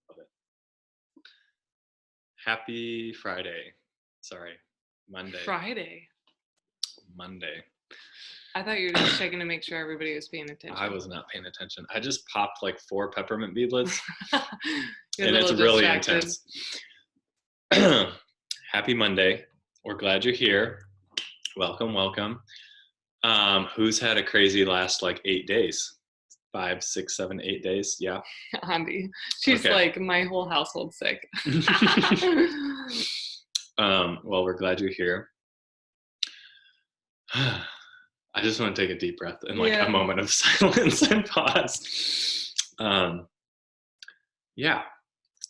Love it. Happy Friday. Sorry, Monday. Friday. Monday. I thought you were just checking to make sure everybody was paying attention. I was not paying attention. I just popped like 4 peppermint beadlets, You're and a it's little really distracted. intense. Happy Monday. We're glad you're here. Welcome, welcome. Who's had a crazy last like 8 days? 5, 6, 7, 8 days? Yeah. Andy. She's Okay. like, my whole household's sick. Well, we're glad you're here. I just want to take a deep breath and like a moment of silence and pause. Yeah,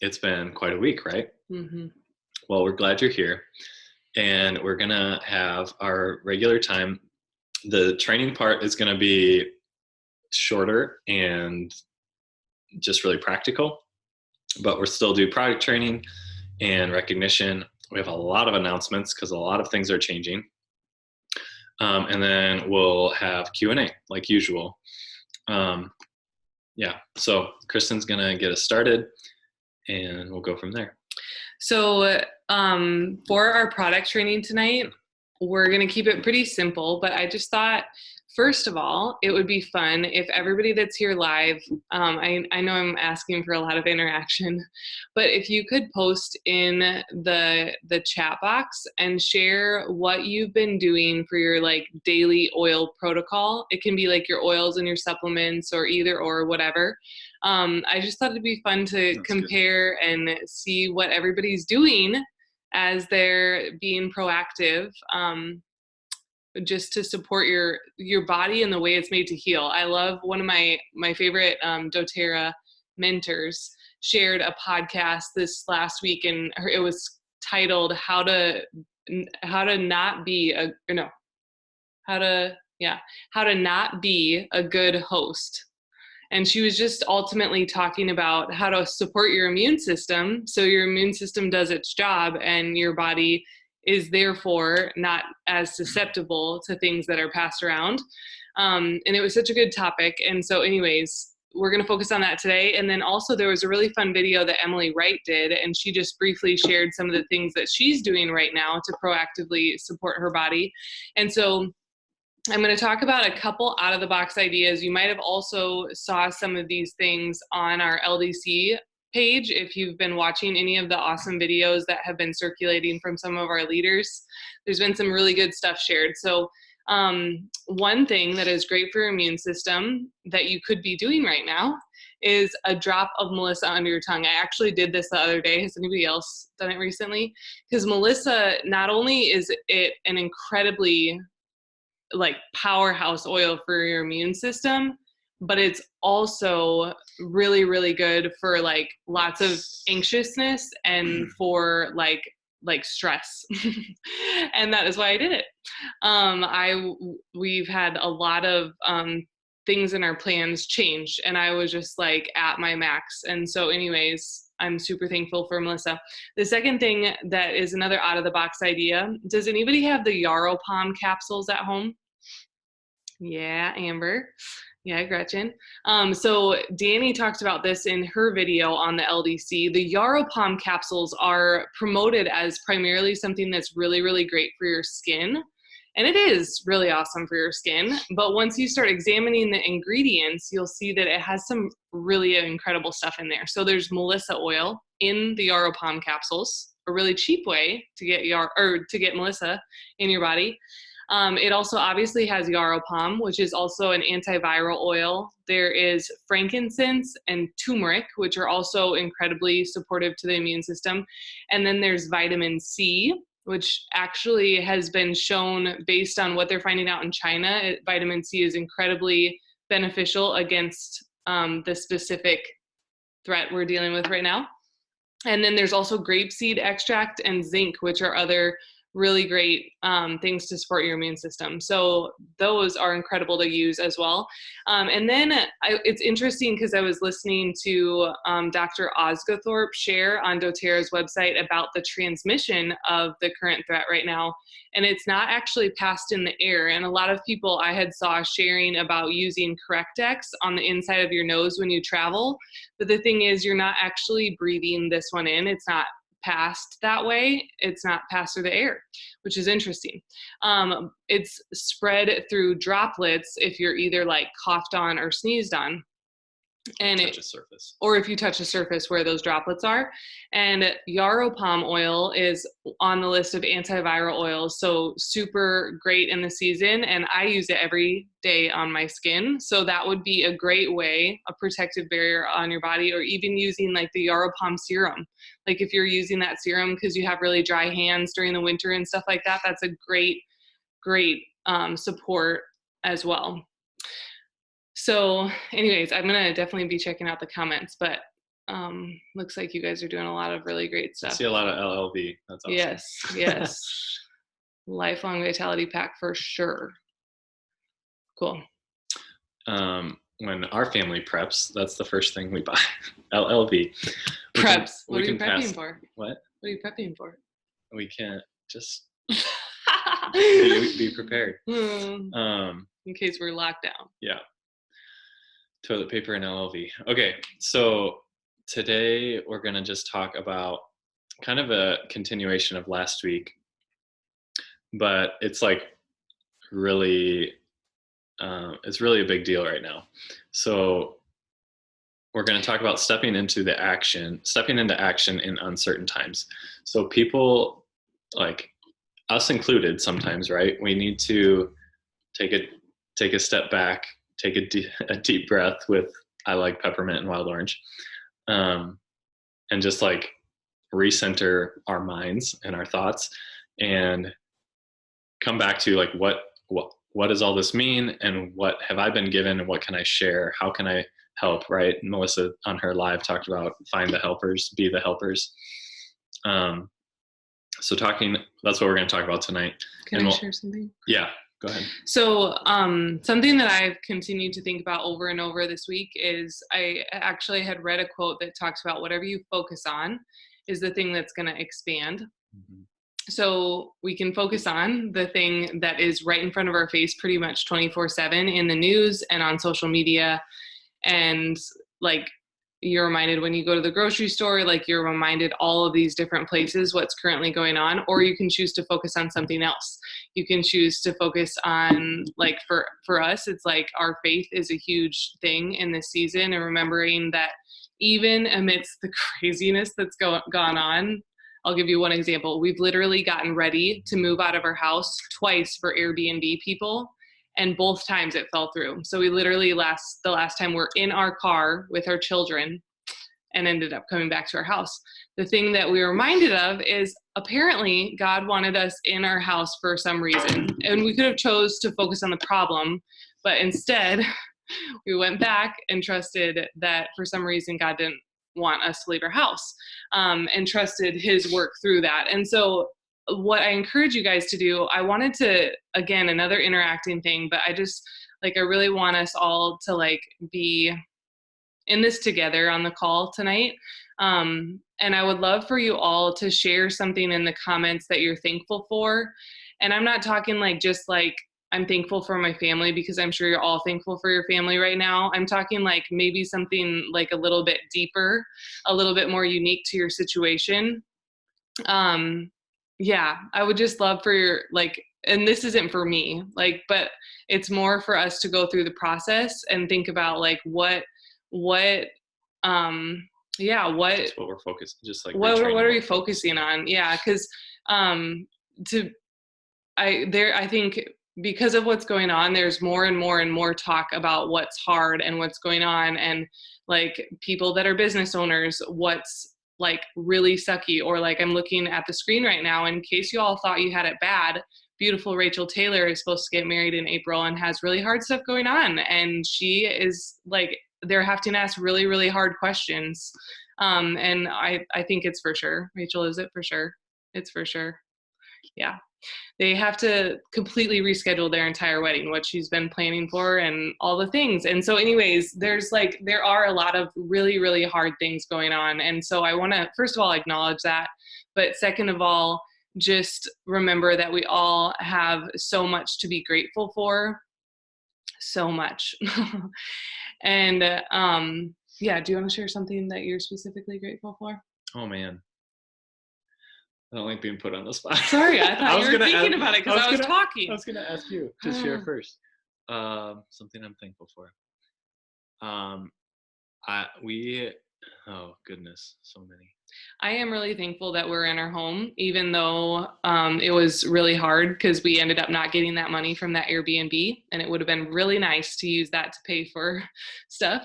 it's been quite a week, right? Mm-hmm. Well, we're glad you're here, and we're gonna have our regular time. The training part is gonna be shorter and just really practical, but we'll still do product training and recognition. We have a lot of announcements because a lot of things are changing. And then we'll have Q&A like usual. Yeah, so Kristen's gonna get us started and we'll go from there. So for our product training tonight, we're going to keep it pretty simple, but I just thought, first of all, it would be fun if everybody that's here live, I know I'm asking for a lot of interaction, but if you could post in the chat box and share what you've been doing for your like daily oil protocol. It can be like your oils and your supplements or either or whatever. I just thought it'd be fun to compare and see what everybody's doing as they're being proactive, just to support your body and the way it's made to heal. I love one of my favorite doTERRA mentors shared a podcast this last week, and it was titled how to not be a good host. And she was just ultimately talking about how to support your immune system so your immune system does its job and your body is therefore not as susceptible to things that are passed around. And it was such a good topic. And so anyways, we're going to focus on that today. And then also there was a really fun video that Emily Wright did, and she just briefly shared some of the things that she's doing right now to proactively support her body. And so I'm going to talk about a couple out of the box ideas. You might have also saw some of these things on our LDC page if you've been watching any of the awesome videos that have been circulating from some of our leaders. There's been some really good stuff shared. So one thing that is great for your immune system that you could be doing right now is a drop of Melissa under your tongue. I actually did this the other day. Has anybody else done it recently? Because Melissa, not only is it an incredibly like powerhouse oil for your immune system, but it's also really, really good for like lots of anxiousness and for like stress. And that is why I did it. We've had a lot of things in our plans change, and I was just like at my max. And so anyways, I'm super thankful for Melissa. The second thing that is another out of the box idea, does anybody have the Yaropalm capsules at home? Yeah, Amber. Yeah, Gretchen. So Danny talked about this in her video on the LDC. The Yaropalm capsules are promoted as primarily something that's really, really great for your skin. And it is really awesome for your skin. But once you start examining the ingredients, you'll see that it has some really incredible stuff in there. So there's Melissa oil in the Yaropalm capsules, a really cheap way to get Melissa in your body. It also obviously has Yaropalm, which is also an antiviral oil. There is frankincense and turmeric, which are also incredibly supportive to the immune system. And then there's vitamin C, which actually has been shown based on what they're finding out in China. Vitamin C is incredibly beneficial against the specific threat we're dealing with right now. And then there's also grapeseed extract and zinc, which are other really great things to support your immune system. So those are incredible to use as well. And then it's interesting because I was listening to Dr. Osgothorpe share on doTERRA's website about the transmission of the current threat right now. And it's not actually passed in the air. And a lot of people I had saw sharing about using Correctex on the inside of your nose when you travel. But the thing is, you're not actually breathing this one in. It's not passed that way. It's not passed through the air, which is interesting. It's spread through droplets if you're either like coughed on or sneezed on. And touch a surface. Or if you touch a surface where those droplets are. And yarrow palm oil is on the list of antiviral oils, so super great in the season, and I use it every day on my skin. So that would be a great way, a protective barrier on your body, or even using like the yarrow palm serum. Like if you're using that serum because you have really dry hands during the winter and stuff like that, that's a great support as well. So anyways, I'm going to definitely be checking out the comments, but looks like you guys are doing a lot of really great stuff. I see a lot of LLV. That's awesome. Yes. Lifelong Vitality Pack for sure. Cool. When our family preps, that's the first thing we buy. LLV. Preps. What are you prepping for? What? What are you prepping for? We can't just be prepared. In case we're locked down. Yeah. Toilet paper and LLV. Okay, so today we're going to just talk about kind of a continuation of last week, but it's like really, it's really a big deal right now. So we're going to talk about stepping into action in uncertain times. So people, like us included sometimes, right? We need to take a step back, take a deep breath with, I like peppermint and wild orange, and just like recenter our minds and our thoughts and come back to like, what does all this mean? And what have I been given? And what can I share? How can I help? Right. Melissa on her live talked about find the helpers, be the helpers. So that's what we're going to talk about tonight. Can I share something? Yeah. Go ahead. So something that I've continued to think about over and over this week is I actually had read a quote that talks about whatever you focus on is the thing that's going to expand. Mm-hmm. So we can focus on the thing that is right in front of our face pretty much 24/7 in the news and on social media. And like you're reminded when you go to the grocery store, like you're reminded all of these different places what's currently going on, or you can choose to focus on something else. You can choose to focus on, like for us, it's like our faith is a huge thing in this season, and remembering that even amidst the craziness that's gone on. I'll give you one example. We've literally gotten ready to move out of our house twice for Airbnb people, and both times it fell through. So we literally the last time we're in our car with our children and ended up coming back to our house. The thing that we were reminded of is apparently God wanted us in our house for some reason, and we could have chose to focus on the problem, but instead we went back and trusted that for some reason God didn't want us to leave our house, and trusted his work through that. And so what I encourage you guys to do, I wanted to, again, another interacting thing, but I really want us all to like be in this together on the call tonight. And I would love for you all to share something in the comments that you're thankful for. And I'm not talking like just like I'm thankful for my family, because I'm sure you're all thankful for your family right now. I'm talking like maybe something like a little bit deeper, a little bit more unique to your situation. Yeah, I would just love for your, like, and this isn't for me, like, but it's more for us to go through the process and think about like what that's what we're focused, just like what are we focusing on? Yeah, because I think because of what's going on, there's more and more and more talk about what's hard and what's going on, and like people that are business owners, what's like really sucky, or like I'm looking at the screen right now, in case you all thought you had it bad, beautiful Rachel Taylor is supposed to get married in April and has really hard stuff going on, and she is like, they're having to ask really, really hard questions. And I think it's for sure. Rachel, is it for sure? It's for sure. Yeah. They have to completely reschedule their entire wedding, what she's been planning for and all the things. And so anyways, there are a lot of really, really hard things going on. And so I want to, first of all, acknowledge that. But second of all, just remember that we all have so much to be grateful for. So much. And yeah, do you want to share something that you're specifically grateful for? Oh man. I don't like being put on the spot. Sorry, I thought you were thinking about it because I was talking. I was going to ask you to share first. Something I'm thankful for. Oh goodness, so many. I am really thankful that we're in our home, even though it was really hard because we ended up not getting that money from that Airbnb, and it would have been really nice to use that to pay for stuff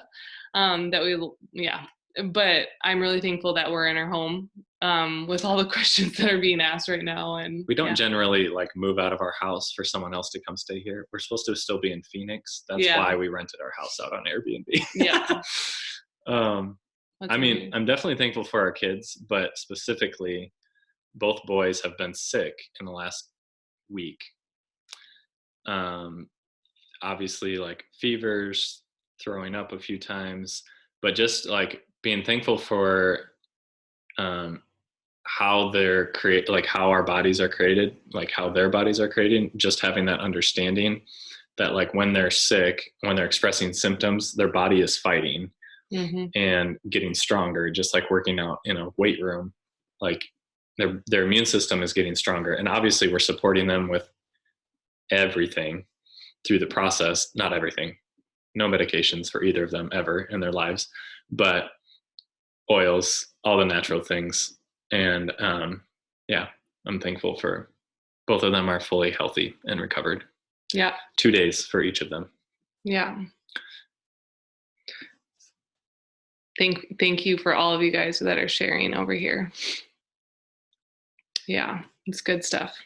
but I'm really thankful that we're in our home with all the questions that are being asked right now. And we don't generally like move out of our house for someone else to come stay here. We're supposed to still be in Phoenix. That's why we rented our house out on Airbnb. Yeah. I mean, I'm definitely thankful for our kids, but specifically, both boys have been sick in the last week. Obviously, like fevers, throwing up a few times, but just like being thankful for how they're like how our bodies are created, like how their bodies are created, just having that understanding that like when they're sick, when they're expressing symptoms, their body is fighting and getting stronger, just like working out in a weight room, like their immune system is getting stronger. And obviously we're supporting them with everything through the process, not everything, no medications for either of them ever in their lives, but oils, all the natural things. And I'm thankful for both of them are fully healthy and recovered. Yeah. 2 days for each of them. Yeah. Thank you for all of you guys that are sharing over here. Yeah, it's good stuff.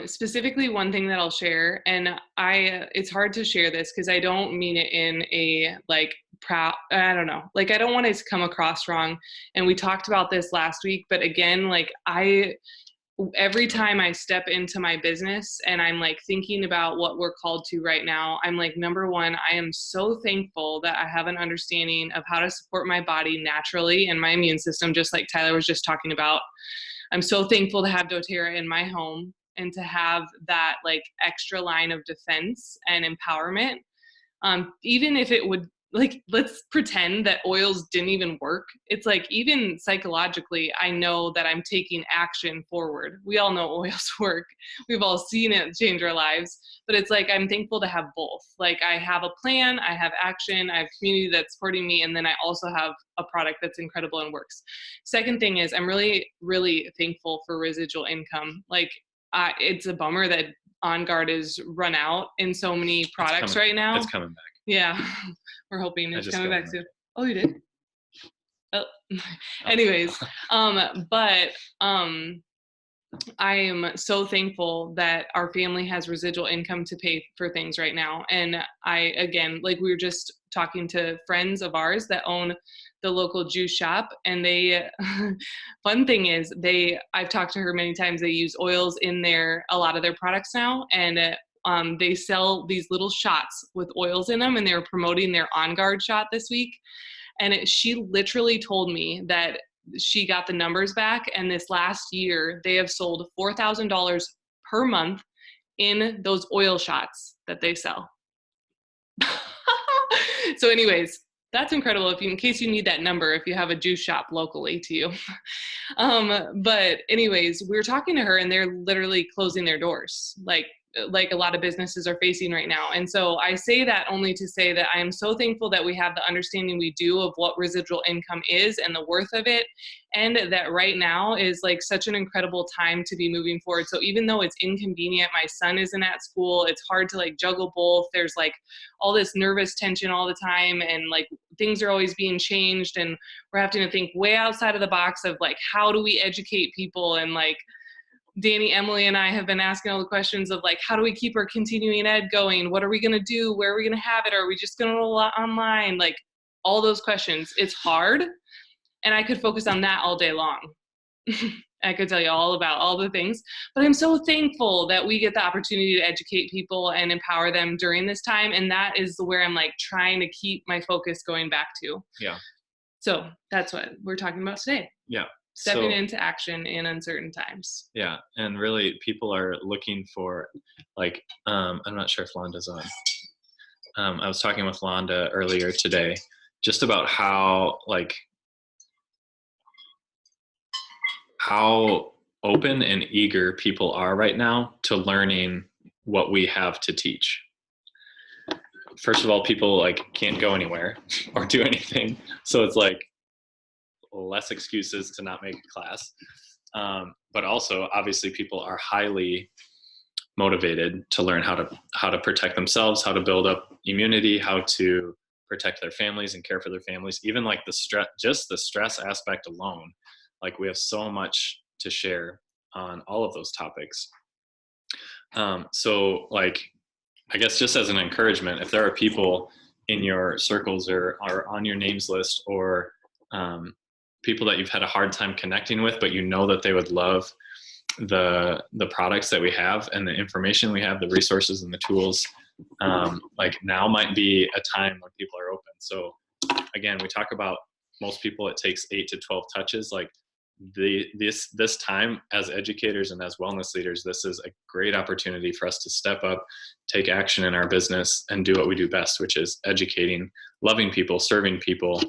Specifically one thing that I'll share, and it's hard to share this because I don't mean it in a like proud, I don't know, like I don't want it to come across wrong. And we talked about this last week, but again, like every time I step into my business and I'm like thinking about what we're called to right now, I'm like, number one, I am so thankful that I have an understanding of how to support my body naturally and my immune system, just like Tyler was just talking about. I'm so thankful to have doTERRA in my home and to have that like extra line of defense and empowerment. Even if it would, like, let's pretend that oils didn't even work. It's like, even psychologically, I know that I'm taking action forward. We all know oils work. We've all seen it change our lives, but it's like, I'm thankful to have both. Like I have a plan, I have action, I have community that's supporting me. And then I also have a product that's incredible and works. Second thing is I'm really, really thankful for residual income. Like it's a bummer that On Guard is run out in so many products right now. It's coming back. Yeah, we're hoping it's coming back soon. Oh, you did? Oh, anyways, but I am so thankful that our family has residual income to pay for things right now. And again, like we were just talking to friends of ours that own the local juice shop, and fun thing is I've talked to her many times, they use oils in a lot of their products now, and they sell these little shots with oils in them, and they were promoting their On Guard shot this week. And she literally told me that she got the numbers back, and this last year they have sold $4,000 per month in those oil shots that they sell. So anyways, that's incredible. In case you need that number, if you have a juice shop locally to you. But anyways, we were talking to her, and they're literally closing their doors, like a lot of businesses are facing right now. And so I say that only to say that I am so thankful that we have the understanding we do of what residual income is and the worth of it. And that right now is like such an incredible time to be moving forward. So even though it's inconvenient, my son isn't at school, it's hard to like juggle both. There's like all this nervous tension all the time, and like things are always being changed, and we're having to think way outside of the box of like, how do we educate people? And like, Danny, Emily, and I have been asking all the questions of like, how do we keep our continuing ed going? What are we going to do? Where are we going to have it? Are we just going to roll out online? Like all those questions. It's hard. And I could focus on that all day long. I could tell you all about all the things, but I'm so thankful that we get the opportunity to educate people and empower them during this time. And that is where I'm like trying to keep my focus going back to. Yeah. So that's what we're talking about today. Yeah. Stepping into action in uncertain times. Yeah. And really people are looking for like, I'm not sure if Londa's on. I was talking with Londa earlier today just about how open and eager people are right now to learning what we have to teach. First of all, people like can't go anywhere or do anything. So it's like less excuses to not make a class. But also obviously people are highly motivated to learn how to protect themselves, how to build up immunity, how to protect their families and care for their families. Even like the stress aspect alone, like we have so much to share on all of those topics. So like, I guess just as an encouragement, if there are people in your circles or are on your names list or people that you've had a hard time connecting with, but you know that they would love the products that we have and the information we have, the resources and the tools, like now might be a time when people are open. So again, we talk about most people, it takes 8 to 12 touches. Like this time as educators and as wellness leaders, this is a great opportunity for us to step up, take action in our business and do what we do best, which is educating, loving people, serving people,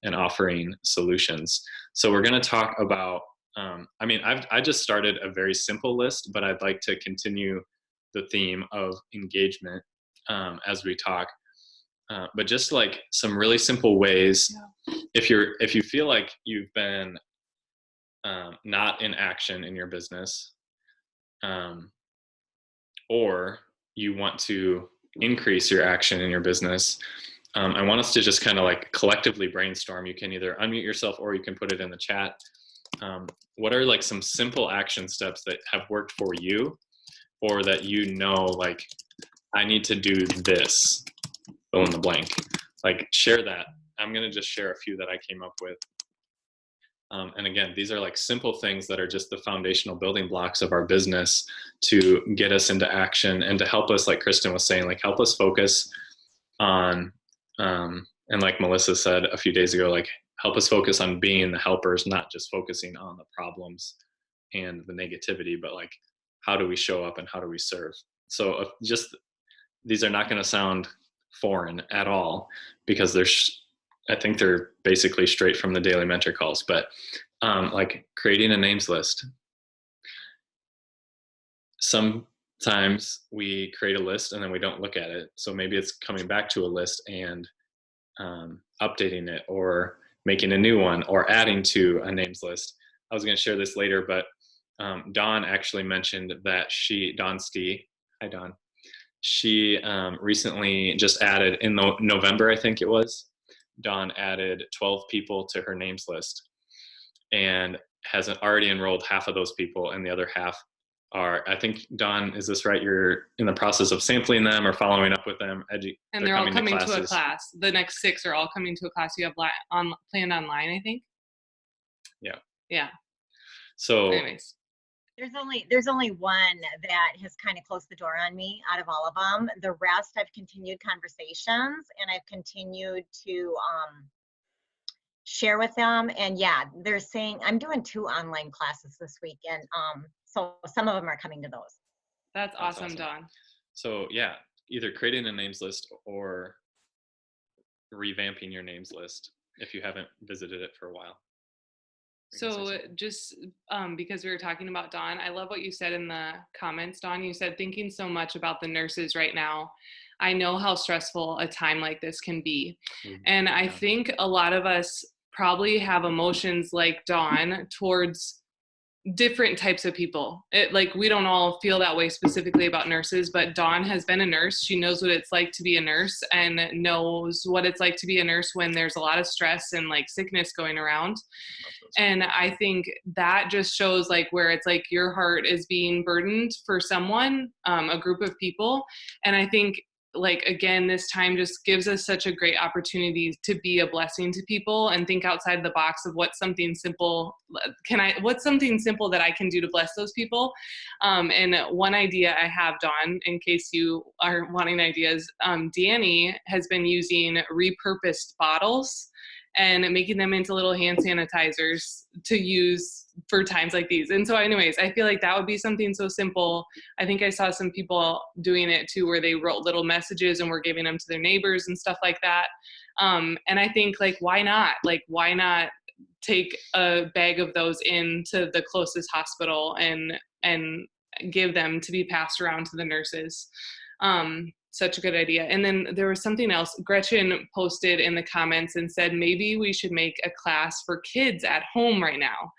and offering solutions. So we're going to talk about, I just started a very simple list, but I'd like to continue the theme of engagement as we talk. But just like some really simple ways, if you feel like you've been not in action in your business, or you want to increase your action in your business, I want us to just kind of like collectively brainstorm. You can either unmute yourself or you can put it in the chat. What are like some simple action steps that have worked for you, or that you know, like I need to do this, fill in the blank, like share that. I'm going to just share a few that I came up with. And again, these are like simple things that are just the foundational building blocks of our business to get us into action and to help us, like Kristen was saying, like help us focus on, and like Melissa said a few days ago, like help us focus on being the helpers, not just focusing on the problems and the negativity, but like how do we show up and how do we serve? So just these are not going to sound foreign at all because I think they're basically straight from the daily mentor calls, but like creating a names list. Sometimes we create a list and then we don't look at it. So maybe it's coming back to a list and updating it or making a new one or adding to a names list. I was going to share this later, but Dawn actually mentioned that Dawn Stee, hi Dawn, she recently just added in November, I think it was, Dawn added 12 people to her names list and has already enrolled half of those people, and the other half are, I think, Dawn, is this right? You're in the process of sampling them or following up with them. And they're all coming to a class. The next 6 are all coming to a class you have planned online, I think. Yeah. Yeah. So anyways. There's only one that has kind of closed the door on me out of all of them. The rest, I've continued conversations and I've continued to share with them. And yeah, they're saying I'm doing 2 online classes this week, and so some of them are coming to those. That's awesome, Dawn. So yeah, either creating a names list or revamping your names list if you haven't visited it for a while. So just because we were talking about Dawn, I love what you said in the comments, Dawn. You said, thinking so much about the nurses right now. I know how stressful a time like this can be. Mm-hmm. And I think a lot of us probably have emotions like Dawn towards different types of people. We don't all feel that way specifically about nurses, but Dawn has been a nurse. She knows what it's like to be a nurse and knows what it's like to be a nurse when there's a lot of stress and like sickness going around. And I think that just shows like where it's like your heart is being burdened for someone, a group of people. And I think like, again, this time just gives us such a great opportunity to be a blessing to people and think outside the box of what's something simple that I can do to bless those people. And one idea I have, Dawn, in case you are wanting ideas, Danny has been using repurposed bottles and making them into little hand sanitizers to use for times like these. And so anyways, I feel like that would be something so simple. I think I saw some people doing it too, where they wrote little messages and were giving them to their neighbors and stuff like that. And I think, like, why not? Like, why not take a bag of those into the closest hospital and give them to be passed around to the nurses? Such a good idea. And then there was something else. Gretchen posted in the comments and said, maybe we should make a class for kids at home right now.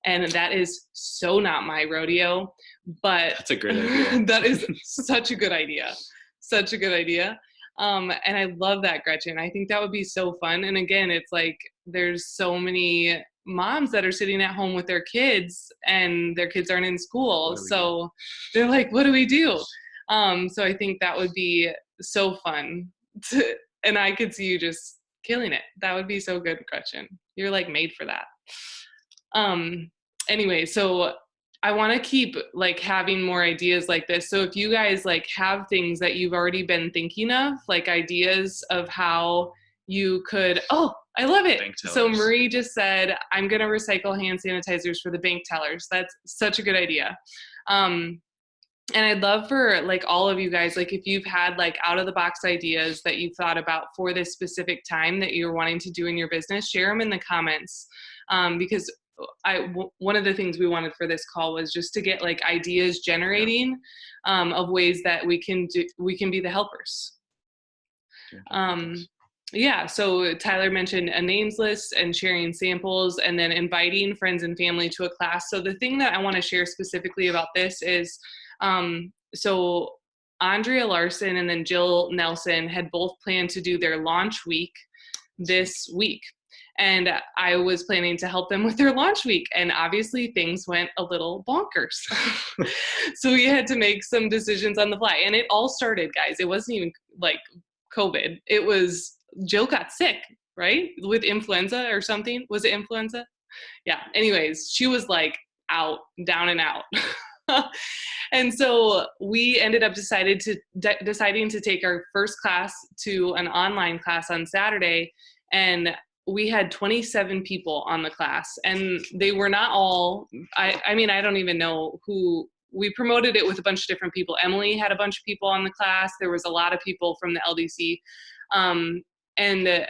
And that is so not my rodeo, but that's a great idea. That is such a good idea. Such a good idea. And I love that, Gretchen. I think that would be so fun. And again, it's like, there's so many moms that are sitting at home with their kids and their kids aren't in school. So they're like, what do we do? So I think that would be so fun and I could see you just killing it. That would be so good, Gretchen. You're like made for that. Anyway, so I want to keep like having more ideas like this. So if you guys like have things that you've already been thinking of, like ideas of how you could, oh, I love it. So Marie just said, I'm going to recycle hand sanitizers for the bank tellers. That's such a good idea. And I'd love for like all of you guys, like if you've had like out of the box ideas that you thought about for this specific time that you're wanting to do in your business, share them in the comments. Because one of the things we wanted for this call was just to get like ideas generating of ways that we can be the helpers. Yeah, so Tyler mentioned a names list and sharing samples and then inviting friends and family to a class. So the thing that I want to share specifically about this is, so Andrea Larson and then Jill Nelson had both planned to do their launch week this week. And I was planning to help them with their launch week. And obviously things went a little bonkers. So we had to make some decisions on the fly. And it all started, guys. It wasn't even like COVID. It was Jill got sick, right? With influenza or something. Was it influenza? Yeah. Anyways, she was like out, down and out. And so we ended up deciding to take our first class to an online class on Saturday. And we had 27 people on the class, and they were not all, I mean, I don't even know who. We promoted it with a bunch of different people. Emily had a bunch of people on the class. There was a lot of people from the LDC. And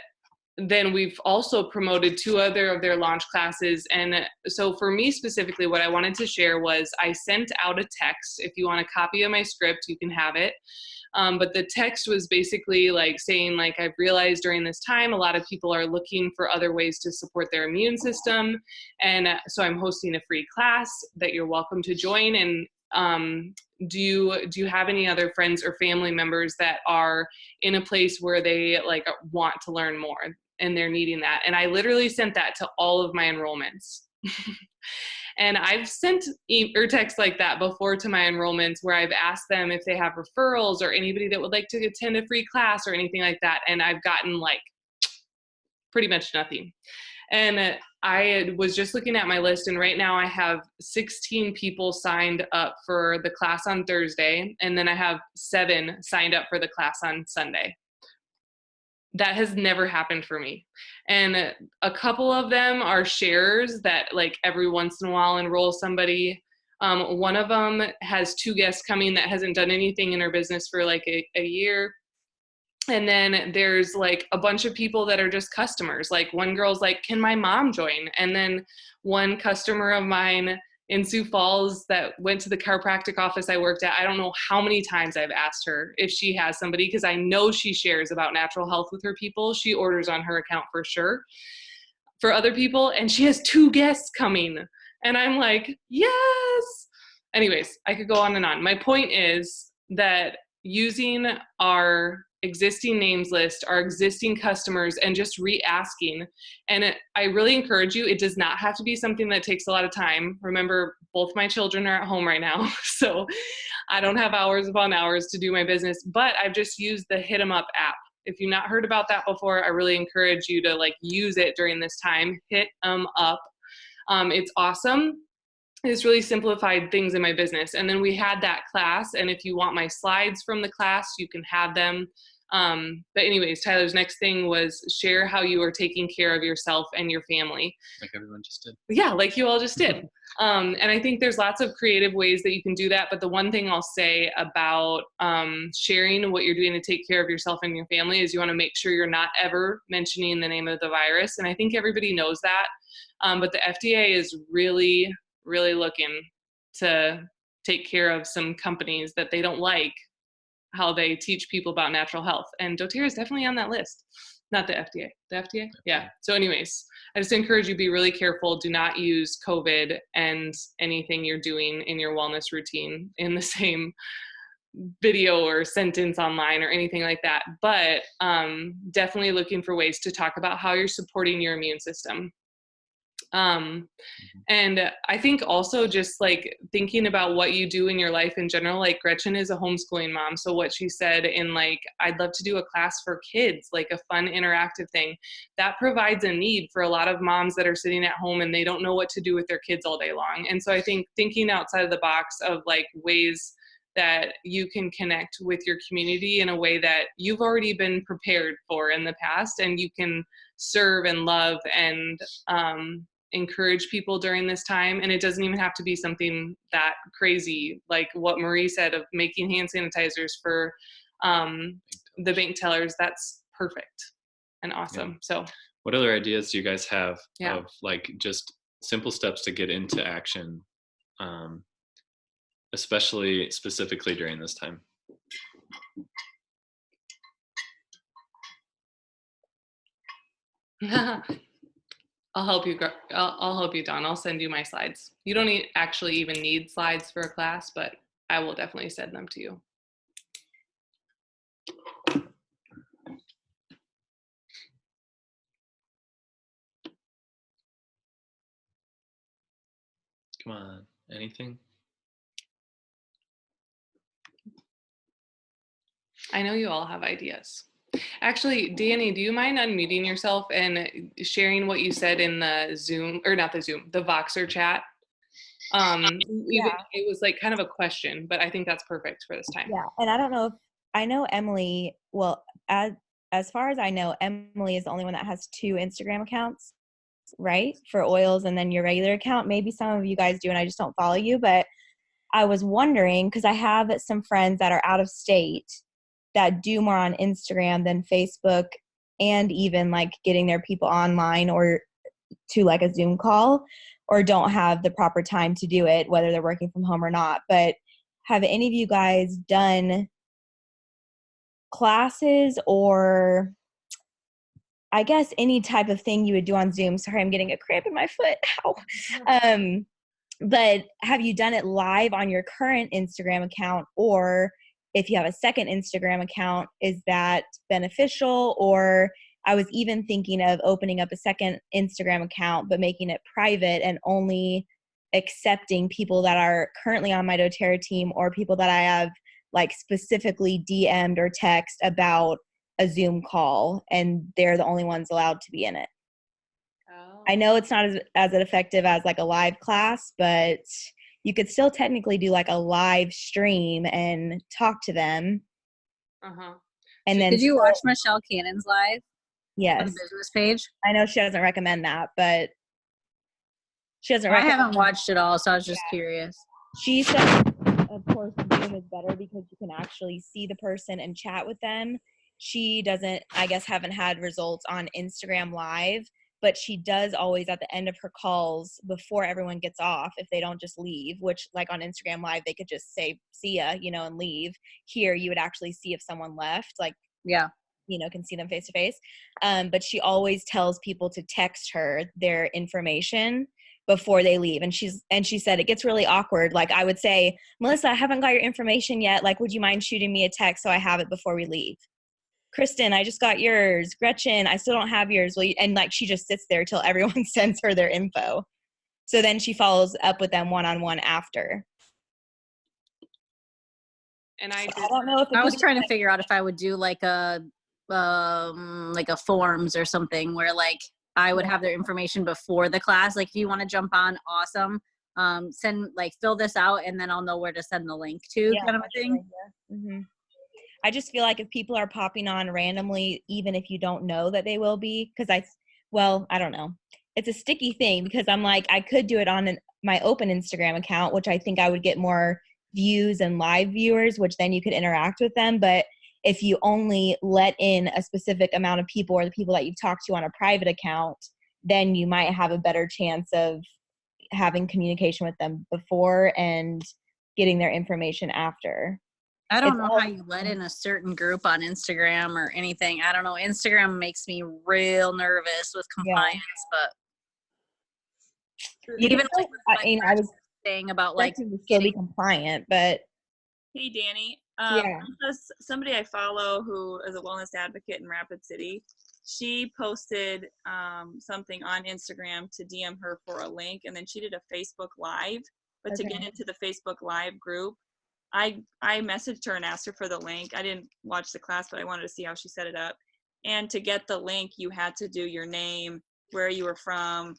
then we've also promoted 2 other of their launch classes. And so for me specifically, what I wanted to share was I sent out a text. If you want a copy of my script, you can have it. But the text was basically like saying, like, I've realized during this time, a lot of people are looking for other ways to support their immune system. And so I'm hosting a free class that you're welcome to join. And do you have any other friends or family members that are in a place where they like want to learn more and they're needing that? And I literally sent that to all of my enrollments. And I've sent text like that before to my enrollments where I've asked them if they have referrals or anybody that would like to attend a free class or anything like that. And I've gotten like pretty much nothing. And I was just looking at my list, and right now I have 16 people signed up for the class on Thursday, and then I have 7 signed up for the class on Sunday. That has never happened for me. And a couple of them are sharers that like every once in a while enroll somebody. One of them has 2 guests coming that hasn't done anything in her business for like a year. And then there's like a bunch of people that are just customers. Like one girl's like, can my mom join? And then one customer of mine in Sioux Falls that went to the chiropractic office I worked at, I don't know how many times I've asked her if she has somebody, because I know she shares about natural health with her people. She orders on her account for sure for other people, and she has 2 guests coming. And I'm like, yes. Anyways, I could go on and on. My point is that using our existing names list, our existing customers, and just re-asking. And I really encourage you, it does not have to be something that takes a lot of time. Remember, both my children are at home right now, so I don't have hours upon hours to do my business, but I've just used the Hit 'em Up app. If you've not heard about that before, I really encourage you to like use it during this time. Hit 'em Up. It's awesome. It's really simplified things in my business. And then we had that class, and if you want my slides from the class, you can have them. But anyways, Tyler's next thing was share how you are taking care of yourself and your family. Like everyone just did. Yeah, like you all just did. And I think there's lots of creative ways that you can do that. But the one thing I'll say about sharing what you're doing to take care of yourself and your family is you want to make sure you're not ever mentioning the name of the virus. And I think everybody knows that. But the FDA is really looking to take care of some companies that they don't like how they teach people about natural health. And doTERRA is definitely on that list. Not the FDA. The FDA? Yeah. So anyways, I just encourage you to be really careful. Do not use COVID and anything you're doing in your wellness routine in the same video or sentence online or anything like that. But definitely looking for ways to talk about how you're supporting your immune system. And I think also just like thinking about what you do in your life in general, like Gretchen is a homeschooling mom. So what she said in like, I'd love to do a class for kids, like a fun interactive thing that provides a need for a lot of moms that are sitting at home and they don't know what to do with their kids all day long. And so I think thinking outside of the box of like ways that you can connect with your community in a way that you've already been prepared for in the past, and you can serve and love and encourage people during this time. And it doesn't even have to be something that crazy, like what Marie said of making hand sanitizers for the bank tellers. That's perfect and awesome. Yeah. So what other ideas do you guys have yeah. of like just simple steps to get into action, especially specifically during this time? I'll help you. I'll help you, Dawn. I'll send you my slides. You don't actually even need slides for a class, but I will definitely send them to you. Come on, anything? I know you all have ideas. Actually, Danny, do you mind unmuting yourself and sharing what you said in the Zoom, or not the Zoom, the Voxer chat? It was like kind of a question, but I think that's perfect for this time. Yeah, and I don't know if, I know Emily, well, as far as I know, Emily is the only one that has 2 Instagram accounts, right? For oils and then your regular account. Maybe some of you guys do and I just don't follow you, but I was wondering, because I have some friends that are out of state that do more on Instagram than Facebook, and even like getting their people online or to like a Zoom call, or don't have the proper time to do it, whether they're working from home or not. But have any of you guys done classes, or I guess any type of thing you would do on Zoom? Sorry, I'm getting a cramp in my foot. Ow. But have you done it live on your current Instagram account, or if you have a second Instagram account, is that beneficial? Or I was even thinking of opening up a second Instagram account, but making it private and only accepting people that are currently on my doTERRA team, or people that I have like specifically DM'd or text about a Zoom call, and they're the only ones allowed to be in it. Oh. I know it's not as effective as like a live class, but you could still technically do like a live stream and talk to them. Uh-huh. And then did you watch Michelle Cannon's live? Yes. On the business page? I know she doesn't recommend that, but she doesn't I haven't watched it all, so I was just curious. She said, of course, Zoom is better because you can actually see the person and chat with them. She doesn't, I guess, haven't had results on Instagram Live, but she does always at the end of her calls before everyone gets off, if they don't just leave, which like on Instagram Live, they could just say, see ya, and leave. Here, you would actually see if someone left, like, yeah, can see them face to face. But she always tells people to text her their information before they leave. And she said it gets really awkward. Like I would say, Melissa, I haven't got your information yet. Like, would you mind shooting me a text so I have it before we leave? Kristen, I just got yours. Gretchen, I still don't have yours. Will you? And like she just sits there till everyone sends her their info. So then she follows up with them one-on-one after. And I So did I don't know if it I could was be trying to figure out if I would do like a forms or something where like I would have their information before the class. Like if you want to jump on, awesome. Fill this out and then I'll know where to send the link to, kind of a thing. Mm-hmm. I just feel like if people are popping on randomly, even if you don't know that they will be, because I don't know. It's a sticky thing because I'm like, I could do it on my open Instagram account, which I think I would get more views and live viewers, which then you could interact with them. But if you only let in a specific amount of people or the people that you've talked to on a private account, then you might have a better chance of having communication with them before and getting their information after. I don't know how you let in a certain group on Instagram or anything. I don't know. Instagram makes me real nervous with compliance, but You even still, like I was saying about like to still be compliant, but Hey, Danny. yeah. Somebody I follow who is a wellness advocate in Rapid City, she posted something on Instagram to DM her for a link, and then she did a Facebook Live. But to get into the Facebook Live group, I messaged her and asked her for the link. I didn't watch the class, but I wanted to see how she set it up. And to get the link, you had to do your name, where you were from,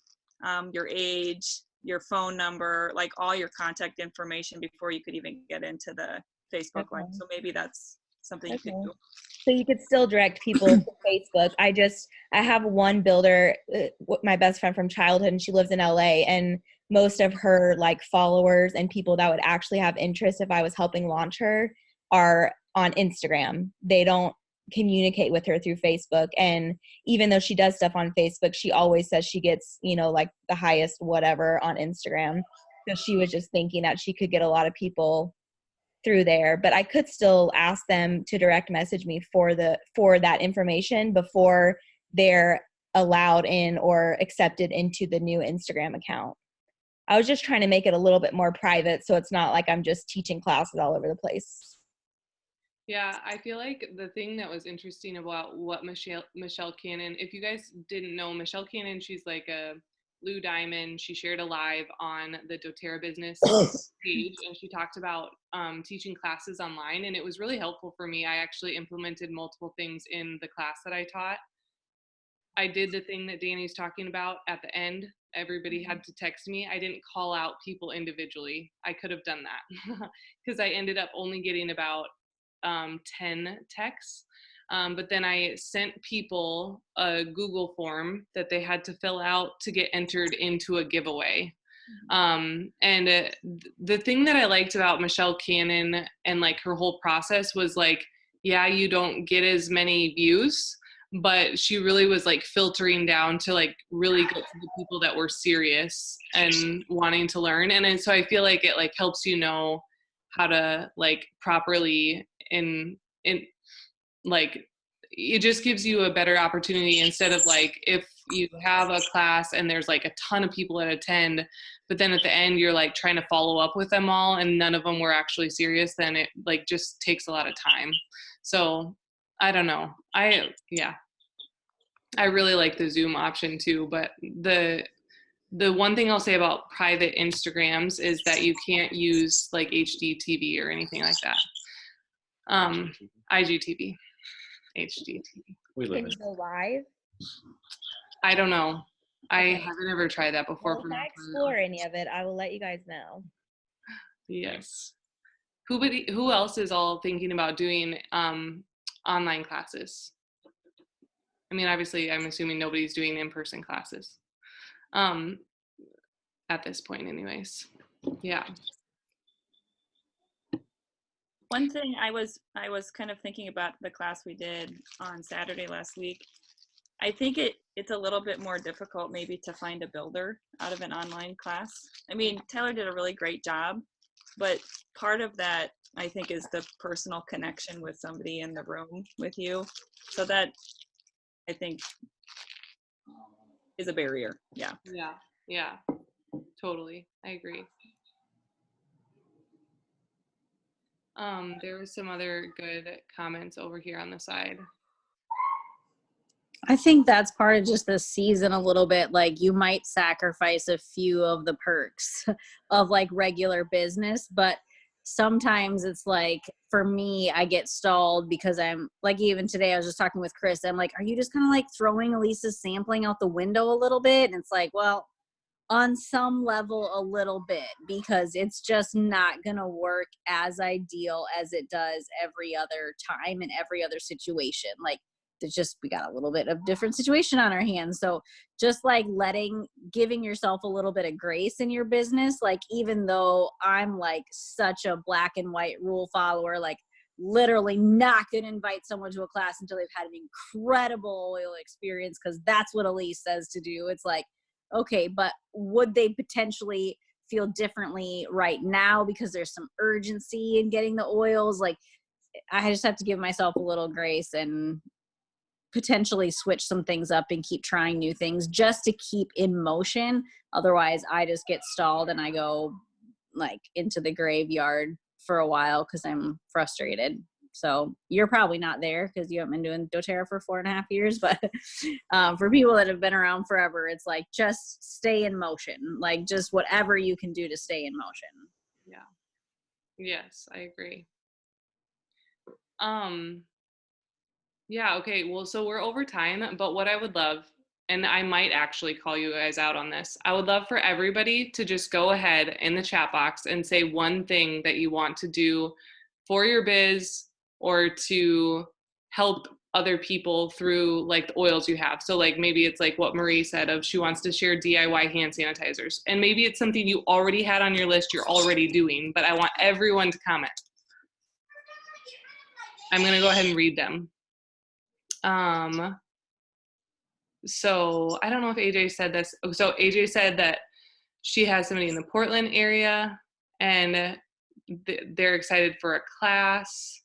your age, your phone number, like all your contact information before you could even get into the Facebook Live. So maybe that's something you could do. So you could still direct people to Facebook. I have one builder, my best friend from childhood, and she lives in LA, and most of her like followers and people that would actually have interest if I was helping launch her are on Instagram. They don't communicate with her through Facebook. And even though she does stuff on Facebook, she always says she gets, like the highest whatever on Instagram. So she was just thinking that she could get a lot of people through there, but I could still ask them to direct message me for that information before they're allowed in or accepted into the new Instagram account. I was just trying to make it a little bit more private, so it's not like I'm just teaching classes all over the place. Yeah, I feel like the thing that was interesting about what Michelle Cannon, if you guys didn't know, Michelle Cannon, she's like a Lou Diamond. She shared a live on the doTERRA business page, and she talked about teaching classes online, and it was really helpful for me. I actually implemented multiple things in the class that I taught. I did the thing that Danny's talking about at the end. Everybody had to text me. I didn't call out people individually. I could have done that because I ended up only getting about 10 texts. But then I sent people a Google form that they had to fill out to get entered into a giveaway. The thing that I liked about Michelle Cannon and like her whole process was like, yeah, you don't get as many views, but she really was like filtering down to like really get to the people that were serious and wanting to learn. And so I feel like it like helps you know how to like properly in like it just gives you a better opportunity instead of like if you have a class and there's like a ton of people that attend, but then at the end you're like trying to follow up with them all and none of them were actually serious, then it like just takes a lot of time. So I don't know. I really like the Zoom option too, but the one thing I'll say about private Instagrams is that you can't use like HDTV or anything like that. IGTV, HDTV. We live Can you go live? I don't know. I Okay. haven't ever tried that before. Well, if I explore any of it, I will let you guys know. Yes. Who else is all thinking about doing online classes? I mean, obviously, I'm assuming nobody's doing in-person classes at this point anyways. Yeah. One thing I was kind of thinking about the class we did on Saturday last week. I think it's a little bit more difficult maybe to find a builder out of an online class. I mean, Tyler did a really great job, but part of that I think is the personal connection with somebody in the room with you. So that I think is a barrier. Yeah. Yeah. Totally. I agree. There was some other good comments over here on the side. I think that's part of just the season a little bit. Like you might sacrifice a few of the perks of like regular business, but sometimes it's like for me, I get stalled because I'm like, even today I was just talking with Chris. I'm like, are you just kind of like throwing Elisa's sampling out the window a little bit? And it's like, well, on some level a little bit, because it's just not going to work as ideal as it does every other time in every other situation. Like there's just, we got a little bit of different situation on our hands. So just like giving yourself a little bit of grace in your business. Like, even though I'm like such a black and white rule follower, like literally not going to invite someone to a class until they've had an incredible oil experience, because that's what Elise says to do. It's like, okay, but would they potentially feel differently right now because there's some urgency in getting the oils? Like, I just have to give myself a little grace and potentially switch some things up and keep trying new things just to keep in motion. Otherwise, I just get stalled and I go like into the graveyard for a while because I'm frustrated. So you're probably not there because you haven't been doing doTERRA for 4.5 years, but for people that have been around forever, it's like, just stay in motion, like just whatever you can do to stay in motion. Yeah. Yes, I agree. Yeah, okay. Well, so we're over time, but what I would love, and I might actually call you guys out on this, I would love for everybody to just go ahead in the chat box and say one thing that you want to do for your biz or to help other people through like the oils you have. So like maybe it's like what Marie said of she wants to share DIY hand sanitizers. And maybe it's something you already had on your list, you're already doing, but I want everyone to comment. I'm going to go ahead and read them. So I don't know if AJ said this. So AJ said that she has somebody in the Portland area and they're excited for a class.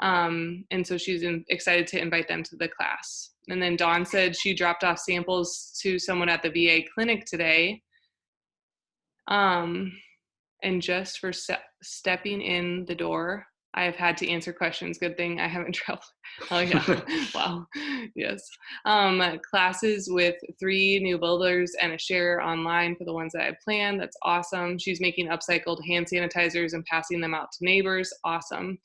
And so she's excited to invite them to the class. And then Dawn said she dropped off samples to someone at the VA clinic today. And just for stepping in the door, I have had to answer questions. Good thing I haven't traveled. Oh yeah, wow, yes. Classes with 3 new builders and a share online for the ones that I planned. That's awesome. She's making upcycled hand sanitizers and passing them out to neighbors. Awesome.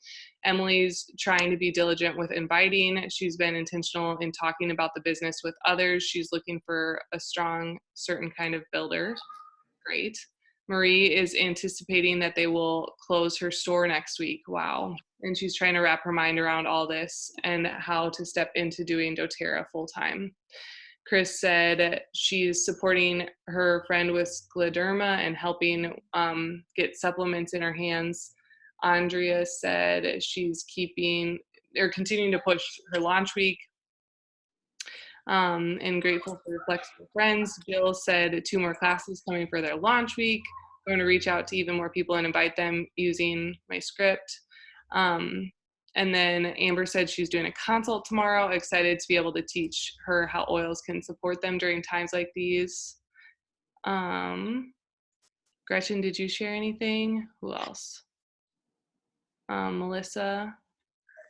Emily's trying to be diligent with inviting. She's been intentional in talking about the business with others. She's looking for a strong, certain kind of builder. Great. Marie is anticipating that they will close her store next week. Wow. And she's trying to wrap her mind around all this and how to step into doing doTERRA full time. Chris said she's supporting her friend with scleroderma and helping get supplements in her hands. Andrea said she's continuing to push her launch week. And grateful for flexible friends. Jill said 2 more classes coming for their launch week. I'm going to reach out to even more people and invite them using my script. And then Amber said she's doing a consult tomorrow. Excited to be able to teach her how oils can support them during times like these. Gretchen, did you share anything? Who else? Melissa.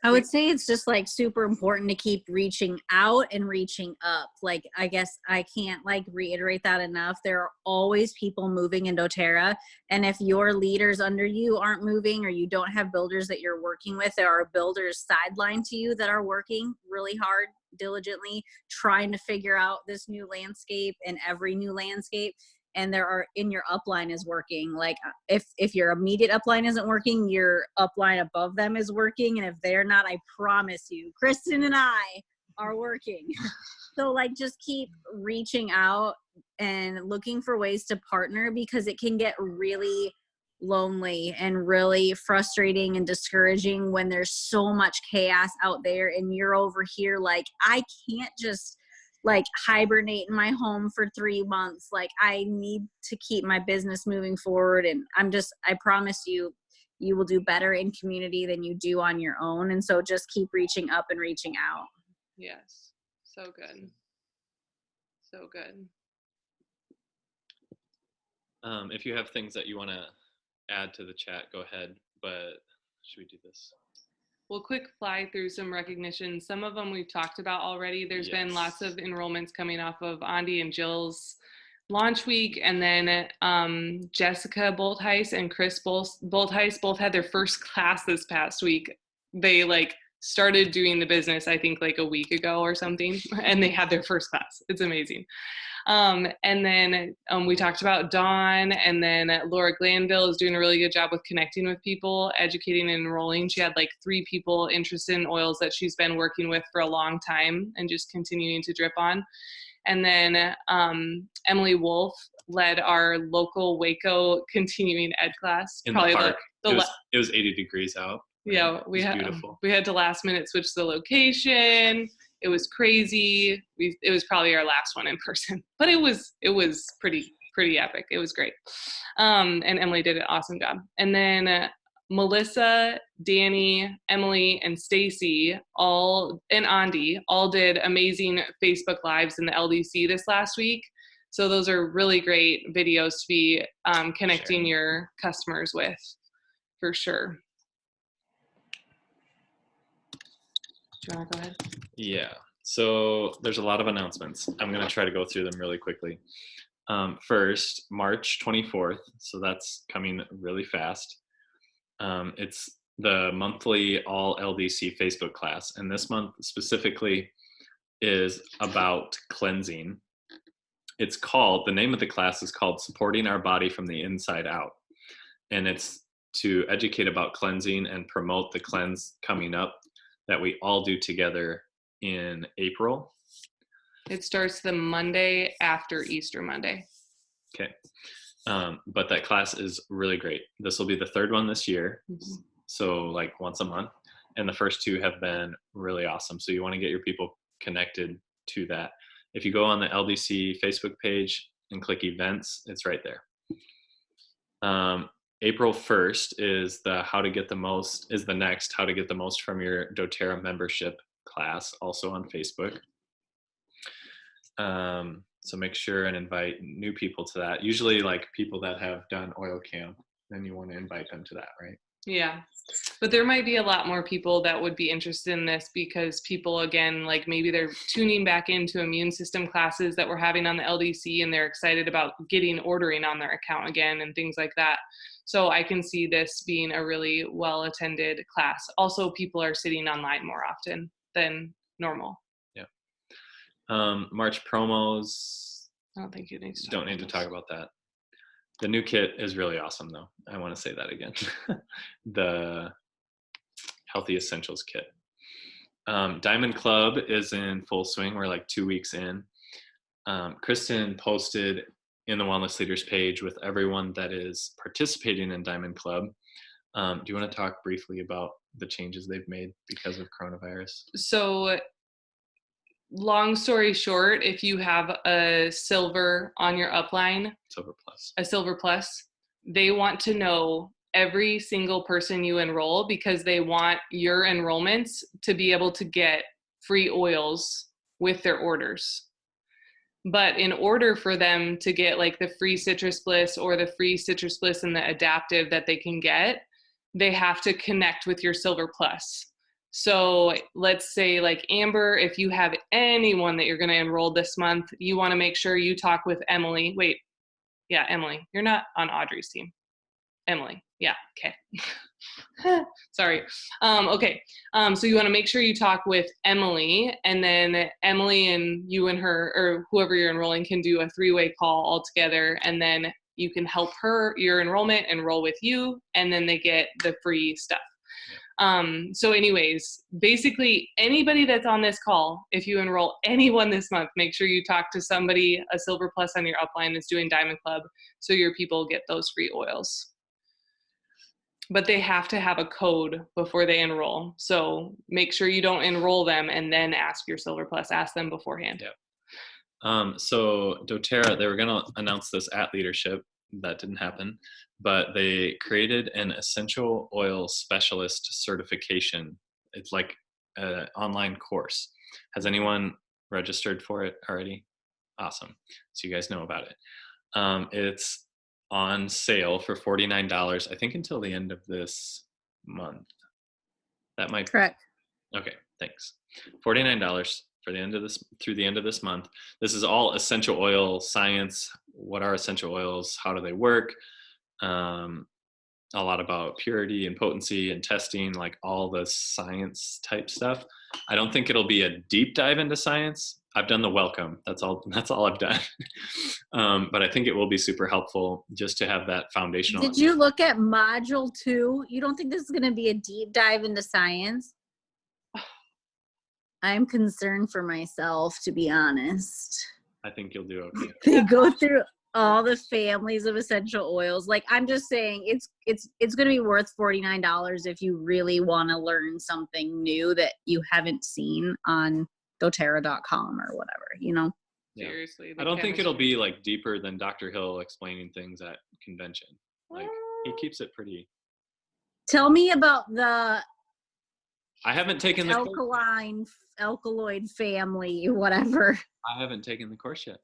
I would say it's just like super important to keep reaching out and reaching up. Like, I guess I can't like reiterate that enough. There are always people moving in doTERRA. And if your leaders under you aren't moving or you don't have builders that you're working with, there are builders sidelined to you that are working really hard, diligently, trying to figure out this new landscape and every new landscape. And there are in your upline is working. Like if your immediate upline isn't working, your upline above them is working. And if they're not, I promise you, Kristen and I are working. So like just keep reaching out and looking for ways to partner, because it can get really lonely and really frustrating and discouraging when there's so much chaos out there and you're over here like, I can't just like hibernate in my home for 3 months. Like I need to keep my business moving forward. And I promise you, you will do better in community than you do on your own. And so just keep reaching up and reaching out. Yes. So good. So good. If you have things that you want to add to the chat, go ahead. But should we do this? We'll quick fly through some recognitions. Some of them we've talked about already. There's been lots of enrollments coming off of Andy and Jill's launch week, and then Jessica Boltheis and Chris Boltheis both had their first class this past week. They like started doing the business, I think, like a week ago or something, and they had their first class. It's amazing. And then we talked about Dawn, and then Laura Glanville is doing a really good job with connecting with people, educating and enrolling. She had like 3 people interested in oils that she's been working with for a long time and just continuing to drip on. And then Emily Wolf led our local Waco continuing ed class. In Probably the park. It was 80 degrees out. Right? Yeah, we had to last minute switch the location. It was crazy. It was probably our last one in person, but it was pretty epic. It was great. And Emily did an awesome job. And then Melissa, Danny, Emily, and Stacy and Andy all did amazing Facebook Lives in the LDC this last week. So those are really great videos to be connecting your customers with, for sure. Do you want to go ahead? Yeah. So there's a lot of announcements. I'm going to try to go through them really quickly. First, March 24th. So that's coming really fast. It's the monthly all LDC Facebook class. And this month specifically is about cleansing. The name of the class is called Supporting Our Body from the Inside Out. And it's to educate about cleansing and promote the cleanse coming up that we all do together in April. It starts the Monday after Easter Monday. Okay. But that class is really great. This will be the 3rd one this year. Mm-hmm. So like once a month. And the first 2 have been really awesome. So you want to get your people connected to that. If you go on the LDC Facebook page and click events, it's right there. April 1st is the how to get the most from your doTERRA membership class, also on Facebook. So make sure and invite new people to that. Usually like people that have done oil camp, then you want to invite them to that, right? Yeah, but there might be a lot more people that would be interested in this because people, again, like maybe they're tuning back into immune system classes that we're having on the LDC and they're excited about ordering on their account again and things like that. So I can see this being a really well-attended class. Also, people are sitting online more often than normal. Yeah. March promos. I don't think you need to don't need to talk about that. The new kit is really awesome, though. I want to say that again. The Healthy Essentials kit. Diamond Club is in full swing. We're like 2 weeks in. Kristen posted in the Wellness Leaders page with everyone that is participating in Diamond Club. Do you want to talk briefly about the changes they've made because of coronavirus? So, long story short, if you have a silver on your upline, a silver plus, they want to know every single person you enroll because they want your enrollments to be able to get free oils with their orders. But in order for them to get like the free Citrus Bliss or the free Citrus Bliss and the adaptive that they can get, they have to connect with your silver plus. So let's say like Amber, if you have anyone that you're going to enroll this month, you want to make sure you talk with Emily. Wait, yeah, Emily, you're not on Audrey's team. Emily, yeah, okay. Sorry. Okay, so you want to make sure you talk with Emily, and then Emily and you and her, or whoever you're enrolling, can do a 3-way call all together, and then you can help your enrollment enroll with you, and then they get the free stuff. So anyways, basically anybody that's on this call, if you enroll anyone this month, make sure you talk to somebody, a Silver Plus on your upline that's doing Diamond Club, so your people get those free oils. But they have to have a code before they enroll. So make sure you don't enroll them and then ask your Silver Plus, ask them beforehand. Yeah. So doTERRA, they were going to announce this at Leadership. That didn't happen, but they created an essential oil specialist certification. It's like an online course. Has anyone registered for it already? Awesome. So you guys know about it. It's on sale for $49, I think until the end of this month. That might Correct. Okay, thanks. $49 for the end of this through the end of this month. This is all essential oil science. What are essential oils? How do they work? A lot about purity and potency and testing, like all the science type stuff. I don't think it'll be a deep dive into science. I've done the welcome. That's all I've done. But I think it will be super helpful just to have that foundational. Did you look at module 2? You don't think this is going to be a deep dive into science? I'm concerned for myself, to be honest. I think you'll do okay. They go through all the families of essential oils. Like, I'm just saying it's going to be worth $49 if you really want to learn something new that you haven't seen on doTERRA.com or whatever, you know? Yeah. Seriously. I don't think it'll be like deeper than Dr. Hill explaining things at convention. Like, he keeps it pretty. Tell me about the I haven't taken the alkaloid family, whatever. I haven't taken the course yet.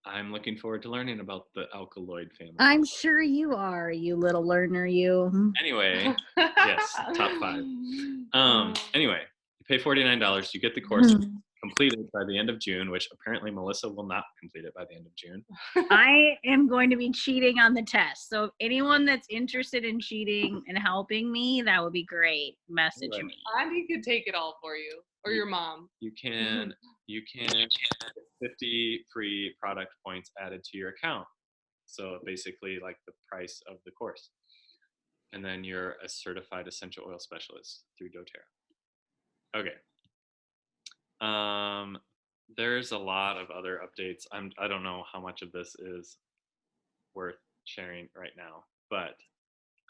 I'm looking forward to learning about the alkaloid family. I'm sure you are, you little learner, you. Anyway, yes, top 5. Anyway, you pay $49, you get the course completed by the end of June, which apparently Melissa will not complete it by the end of June. I am going to be cheating on the test. So anyone that's interested in cheating and helping me, that would be great. Message me. Andy could take it all for you, or your mom. You can get 50 free product points added to your account. So basically like the price of the course. And then you're a certified essential oil specialist through doTERRA. Okay. There's a lot of other updates. I don't know how much of this is worth sharing right now, but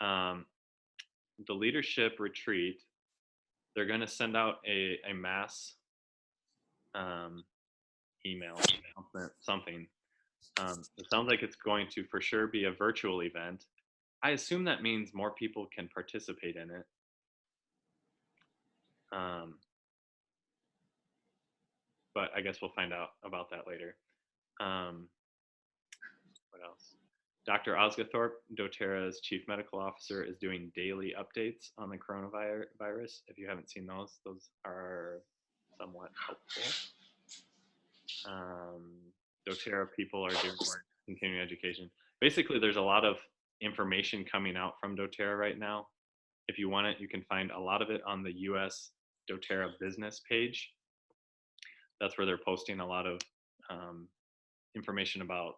the leadership retreat, they're going to send out a mass email announcement, something. It sounds like it's going to for sure be a virtual event. I assume that means more people can participate in it. But I guess we'll find out about that later. What else? Dr. Osgathorpe, doTERRA's chief medical officer, is doing daily updates on the coronavirus. If you haven't seen those are somewhat helpful. doTERRA people are doing more continuing education. Basically, there's a lot of information coming out from doTERRA right now. If you want it, you can find a lot of it on the US doTERRA business page. That's where they're posting a lot of information about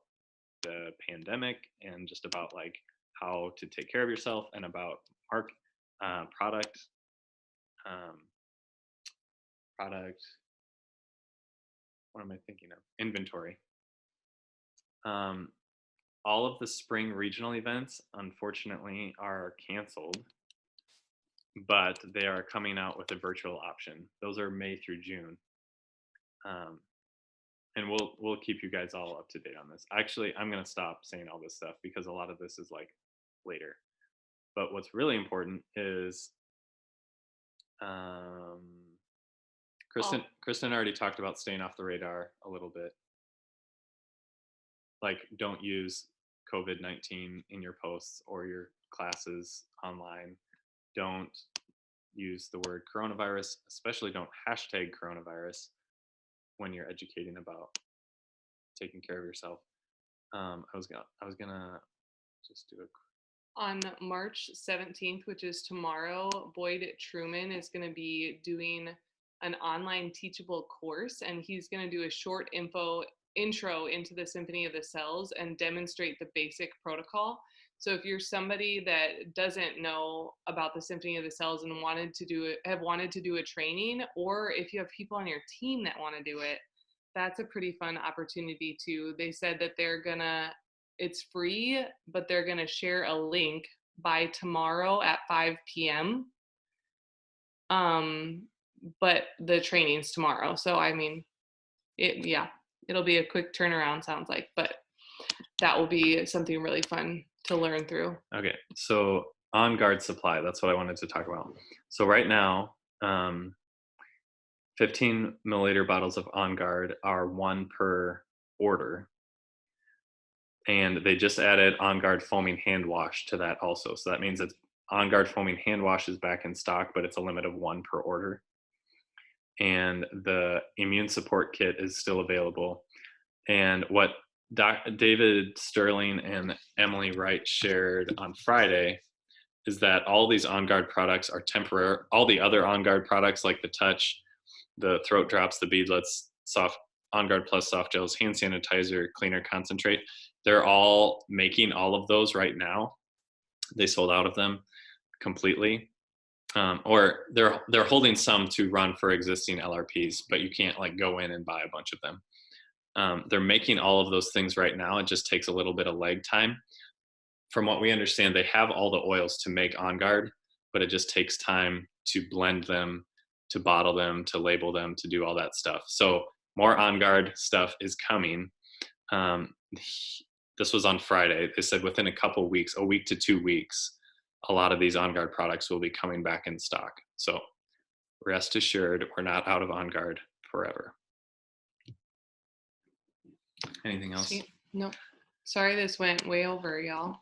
the pandemic and just about like how to take care of yourself and about product. What am I thinking of? Inventory. All of the spring regional events, unfortunately, are canceled, but they are coming out with a virtual option. Those are May through June. And we'll keep you guys all up to date on this. Actually, I'm going to stop saying all this stuff because a lot of this is like later. But what's really important is Kristen already talked about staying off the radar a little bit. Like, don't use COVID-19 in your posts or your classes online. Don't use the word coronavirus, especially don't hashtag coronavirus when you're educating about taking care of yourself. I was gonna just do a. On March 17th, which is tomorrow, Boyd Truman is going to be doing an online teachable course, and he's going to do a short intro into the Symphony of the Cells and demonstrate the basic protocol. So if you're somebody that doesn't know about the Symphony of the Cells and wanted to do a training, or if you have people on your team that want to do it, that's a pretty fun opportunity too. They said that it's free, but they're gonna share a link by tomorrow at 5 p.m. But the training's tomorrow. So I mean, it'll be a quick turnaround, sounds like, but that will be something really fun to learn through. Okay, so On Guard supply, that's what I wanted to talk about. So right now, 15 milliliter bottles of On Guard are 1 per order. And they just added On Guard foaming hand wash to that also. So that means it's On Guard foaming hand wash is back in stock, but it's a limit of 1 per order. And the immune support kit is still available. And what David Sterling and Emily Wright shared on Friday is that all these On Guard products are temporary. All the other On Guard products like the Touch, the throat drops, the beadlets, On Guard Plus soft gels, hand sanitizer, cleaner concentrate, they're all making all of those right now. They sold out of them completely. Or they're holding some to run for existing LRPs, but you can't like go in and buy a bunch of them. They're making all of those things right now. It just takes a little bit of lag time. From what we understand, they have all the oils to make On Guard, but it just takes time to blend them, to bottle them, to label them, to do all that stuff. So more On Guard stuff is coming. This was on Friday. They said within a couple weeks, a week to 2 weeks, a lot of these On Guard products will be coming back in stock. So rest assured, we're not out of On Guard forever. Anything else? Nope. Sorry, this went way over, y'all.